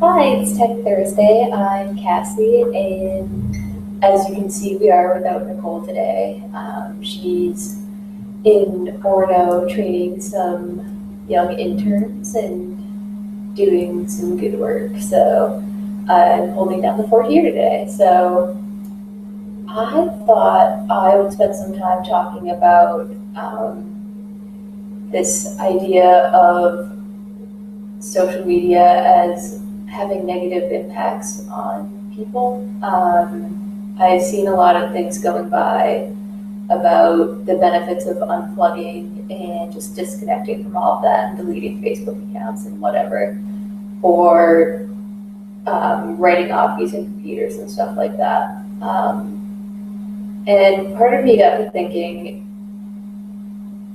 Hi, it's Tech Thursday. I'm Cassie, and as you can see, we are without Nicole today. She's in Orno training some young interns and doing some good work. So I'm holding down the fort here today. So I thought I would spend some time talking about this idea of social media as having negative impacts on people. I've seen a lot of things going by about the benefits of unplugging and just disconnecting from all of that and deleting Facebook accounts and whatever, or writing off using computers and stuff like that. And part of me got to thinking,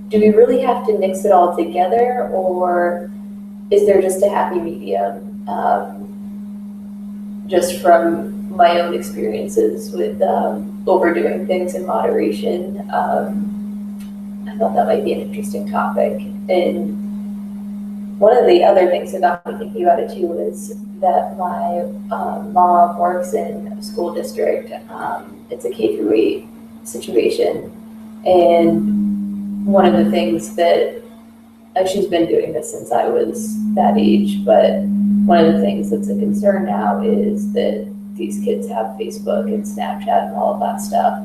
do we really have to mix it all together, or is there just a happy medium? Just from my own experiences with overdoing things in moderation, I thought that might be an interesting topic. And one of the other things that got me thinking about it too is that my mom works in a school district. It's a K-8 situation, and one of the things that she's been doing this since I was that age, but one of the things that's a concern now is that these kids have Facebook and Snapchat and all of that stuff,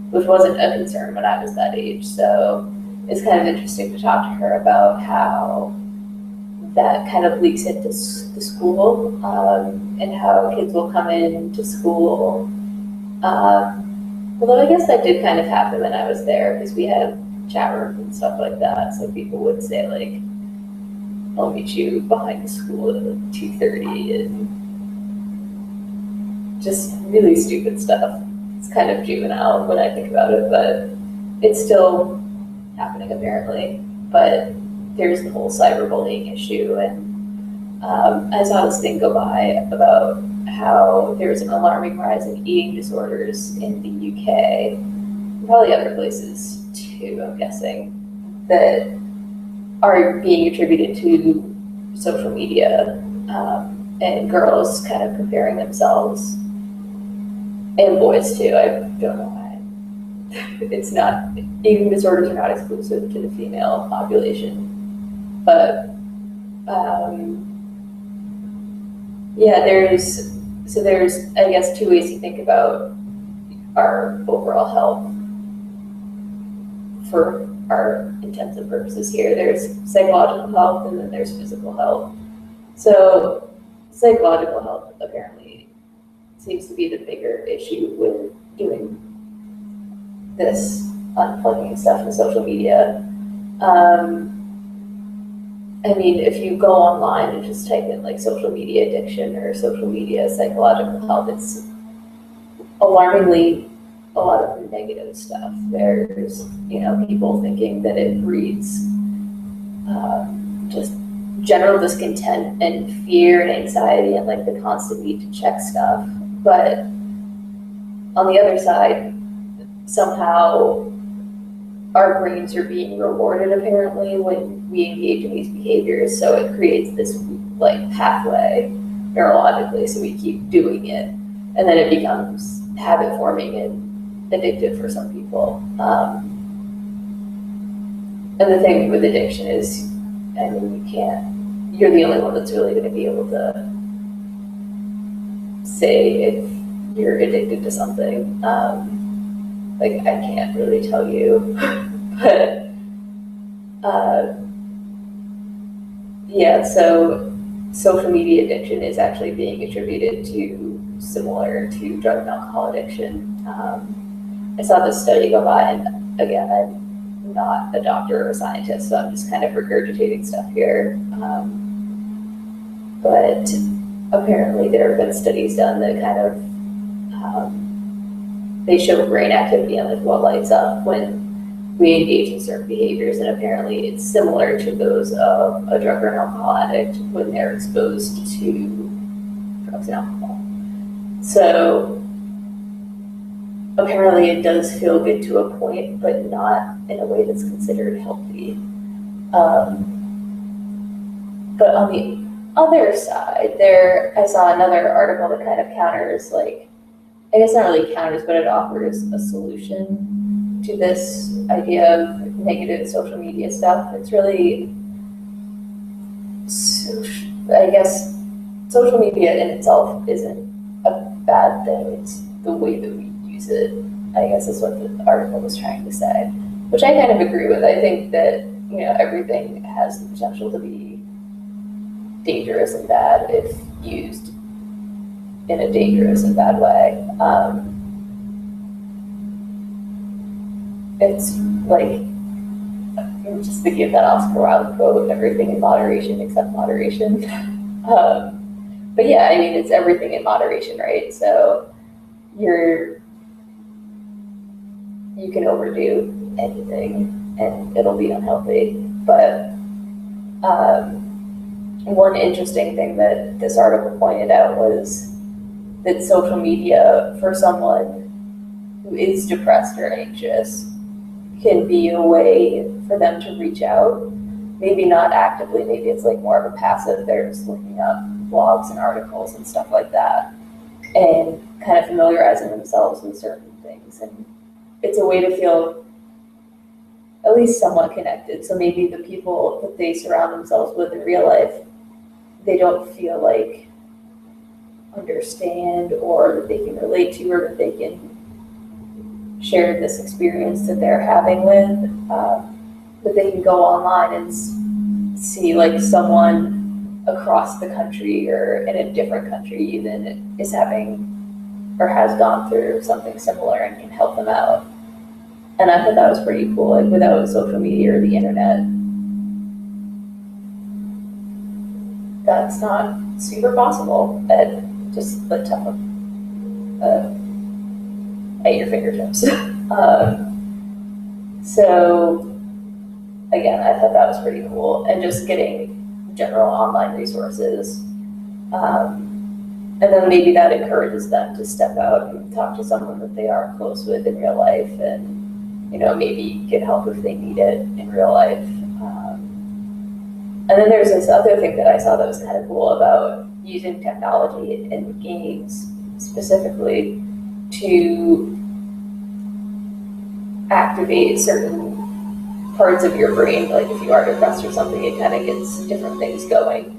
which wasn't a concern when I was that age. So it's kind of interesting to talk to her about how that kind of leaks into the school, and how kids will come into school. Although I guess that did kind of happen when I was there, because we had chat rooms and stuff like that. So people would say like, I'll meet you behind the school at like 2:30, and just really stupid stuff. It's kind of juvenile when I think about it, but it's still happening apparently. But there's the whole cyberbullying issue, and I saw this thing go by about how there's an alarming rise in eating disorders in the UK, and probably other places too, I'm guessing, that are being attributed to social media, and girls kind of comparing themselves, and boys too. I don't know why. It's not, eating disorders are not exclusive to the female population, but yeah, there's I guess two ways to think about our overall health for our intensive purposes here. There's psychological health, and then there's physical health. So psychological health apparently seems to be the bigger issue with doing this unplugging stuff in social media. I mean, if you go online and just type in like social media addiction or social media psychological health, it's alarmingly a lot of negative stuff. There's, people thinking that it breeds just general discontent and fear and anxiety and like the constant need to check stuff. But on the other side, somehow our brains are being rewarded apparently when we engage in these behaviors. So it creates this like pathway neurologically. So we keep doing it, and then it becomes habit forming and addictive for some people. And the thing with addiction is, I mean, you're the only one that's really going to be able to say if you're addicted to something. Like, I can't really tell you, but yeah, so social media addiction is actually being attributed to similar to drug and alcohol addiction. I saw this study go by, and again, I'm not a doctor or a scientist, so I'm just kind of regurgitating stuff here. But apparently there have been studies done that kind of, they show brain activity and like what lights up when we engage in certain behaviors, and apparently it's similar to those of a drug or an alcohol addict when they're exposed to drugs and alcohol. So apparently it does feel good to a point, but not in a way that's considered healthy. But on the other side, I saw another article that kind of counters, like, I guess not really counters, but it offers a solution to this idea of negative social media stuff. It's really, I guess, social media in itself isn't a bad thing. It's the way that we use it, I guess, is what the article was trying to say, which I kind of agree with. I think that, everything has the potential to be dangerous and bad if used in a dangerous and bad way. It's like, I'm just thinking of that Oscar Wilde quote, everything in moderation except moderation. But yeah, I mean, it's everything in moderation, right? So you can overdo anything and it'll be unhealthy. But one interesting thing that this article pointed out was that social media, for someone who is depressed or anxious, can be a way for them to reach out. Maybe not actively, maybe it's like more of a passive, they're just looking up blogs and articles and stuff like that and kind of familiarizing themselves with certain things. And it's a way to feel at least somewhat connected. So maybe the people that they surround themselves with in real life, they don't feel like understand or that they can relate to, or that they can share this experience that they're having with, but they can go online and see like someone across the country or in a different country even is having or has gone through something similar and can help them out. And I thought that was pretty cool. Like, without social media or the internet, that's not super possible at just the top of at your fingertips. So again, I thought that was pretty cool, and just getting general online resources, and then maybe that encourages them to step out and talk to someone that they are close with in real life, and maybe get help if they need it in real life. And then there's this other thing that I saw that was kind of cool about using technology in games specifically to activate certain parts of your brain. Like if you are depressed or something, it kind of gets different things going.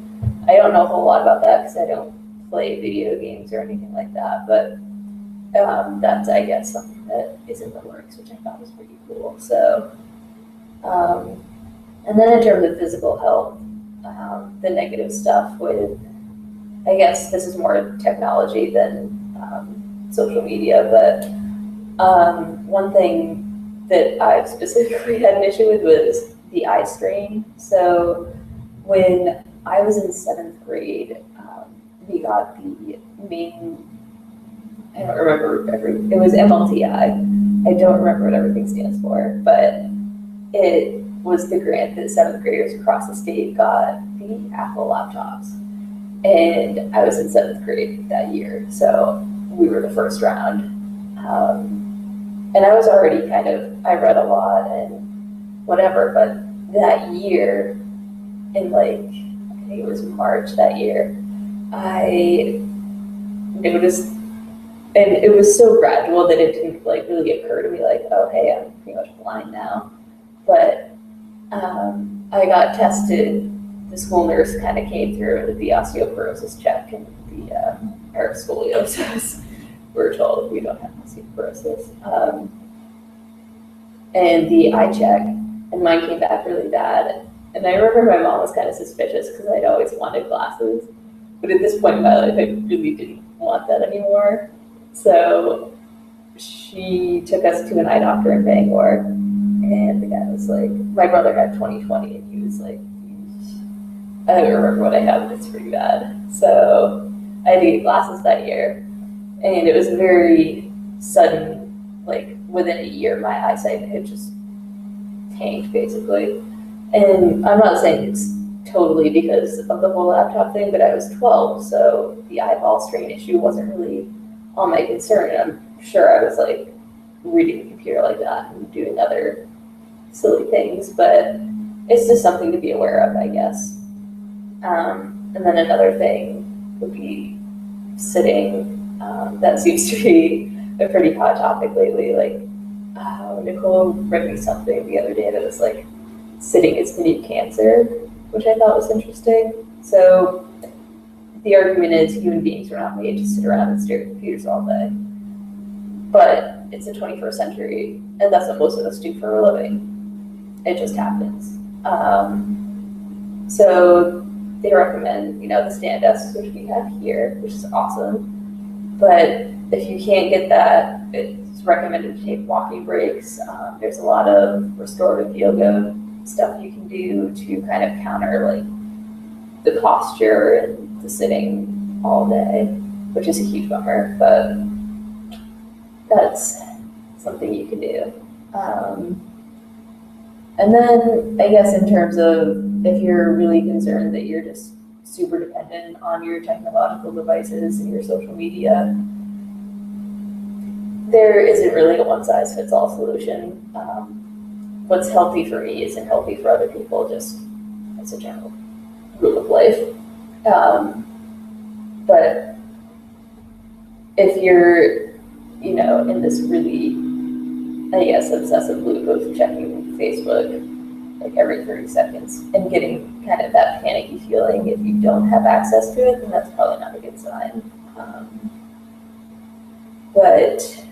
I don't know a whole lot about that because I don't play video games or anything like that, but that's, I guess, something that is in the works, which I thought was pretty cool. So, and then in terms of physical health, the negative stuff with, I guess this is more technology than social media, but one thing that I specifically had an issue with was the eye strain. So when I was in 7th grade, we got the main, I don't remember it was MLTI. I don't remember what everything stands for, but it was the grant that 7th graders across the state got the Apple laptops. And I was in 7th grade that year, so we were the first round. And I was already I read a lot and whatever, but that year, in I think it was March that year, I noticed, and it was so gradual that it didn't really occur to me oh, hey, I'm pretty much blind now. But I got tested. The school nurse kind of came through with the osteoporosis check and the scoliosis. We're told we don't have osteoporosis. And the eye check, and mine came back really bad. And I remember my mom was kind of suspicious because I'd always wanted glasses. But at this point in my life, I really didn't want that anymore. So she took us to an eye doctor in Bangor. And the guy was like, my brother had 20/20, and he was like, I don't remember what I have, but it's pretty bad. So I had to get glasses that year. And it was very sudden, within a year, my eyesight had just tanked, basically. And I'm not saying it's totally because of the whole laptop thing, but I was 12, so the eyeball strain issue wasn't really on my concern. And I'm sure I was reading the computer like that and doing other silly things, but it's just something to be aware of, I guess. And then another thing would be sitting. That seems to be a pretty hot topic lately. Like, Nicole read me something the other day that was like, sitting is the new cancer, which I thought was interesting. So the argument is human beings are not made to sit around and stare at computers all day. But it's the 21st century, and that's what most of us do for a living. It just happens. So they recommend, the stand desks, which we have here, which is awesome. But if you can't get that, it's recommended to take walking breaks. There's a lot of restorative yoga stuff you can do to kind of counter like the posture and the sitting all day, which is a huge bummer, but that's something you can do. And then I guess in terms of if you're really concerned that you're just super dependent on your technological devices and your social media, there isn't really a one-size-fits-all solution. What's healthy for me isn't healthy for other people, just as a general rule of life. But if you're, in this really, I guess, obsessive loop of checking Facebook like every 30 seconds and getting kind of that panicky feeling if you don't have access to it, then that's probably not a good sign. But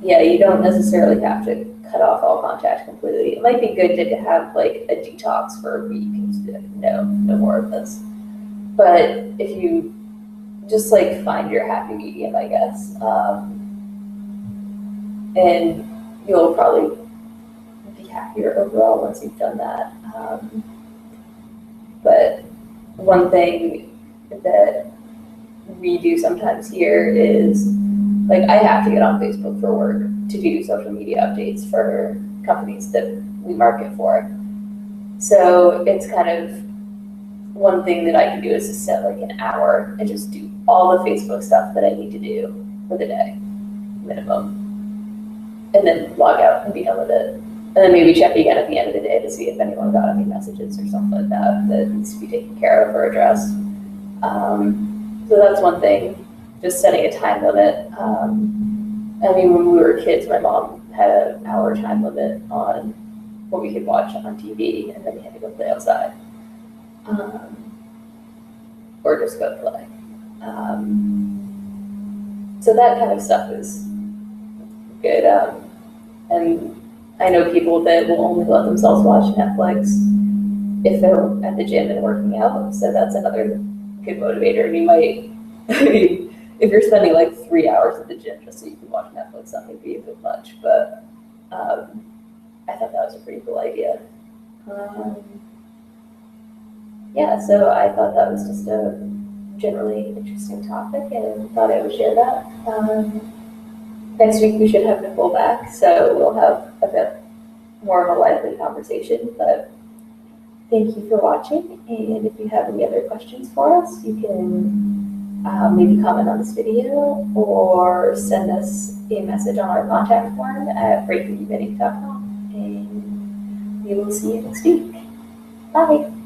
yeah, you don't necessarily have to cut off all contact completely. It might be good to have like a detox for a week and say, no more of this. But if you just like find your happy medium, I guess, and you'll probably be happier overall once you've done that. But one thing that we do sometimes here is, like, I have to get on Facebook for work to do social media updates for companies that we market for. So it's kind of one thing that I can do is to set like an hour and just do all the Facebook stuff that I need to do for the day, minimum, and then log out and be done with it. And then maybe check again at the end of the day to see if anyone got any messages or something like that that needs to be taken care of or addressed. So that's one thing, just setting a time limit. When we were kids, my mom had an hour time limit on what we could watch on TV, and then we had to go play outside. Or just go play. So that kind of stuff is good. And I know people that will only let themselves watch Netflix if they're at the gym and working out. So that's another good motivator. And you might, if you're spending like 3 hours at the gym just so you can watch Netflix, that might be a bit much. But I thought that was a pretty cool idea. So I thought that was just a generally interesting topic and thought I would share that. Next week we should have Nicole back, so we'll have a bit more of a lively conversation. But thank you for watching, and if you have any other questions for us, you can maybe comment on this video or send us a message on our contact form at breakingbeginning.com, and we will see you next week. Bye!